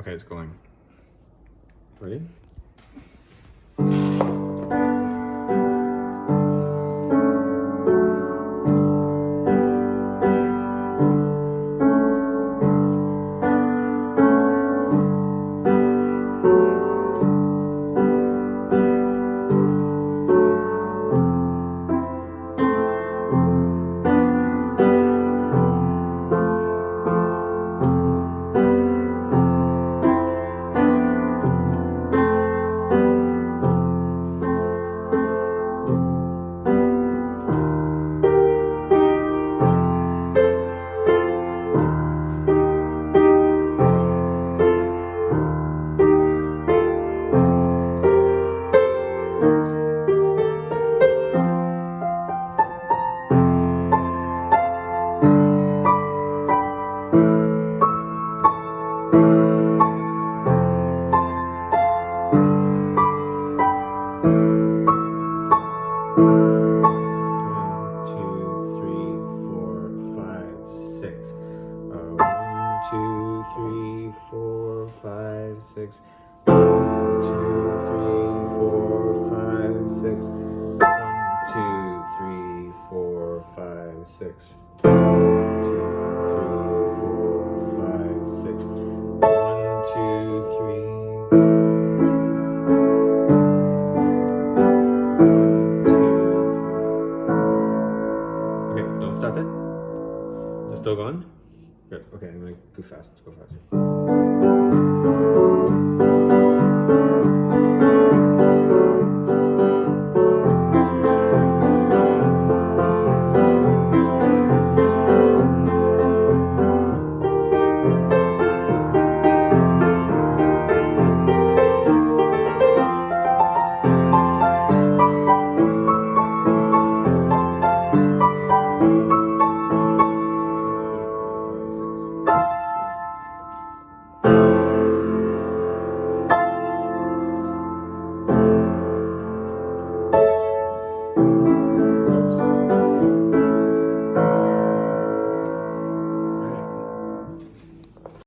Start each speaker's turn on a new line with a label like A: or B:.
A: Okay, it's going. Ready? Six. 1, 2, 3, 4, 5, 6. 1, 2, 3, 4, 5, 6. 1, 2, 3, 4, 5, 6. 1, 2, 3. 1, 2, 3. Okay, don't stop it. Is it still going? Good. Okay, I'm gonna go fast. Let's go faster.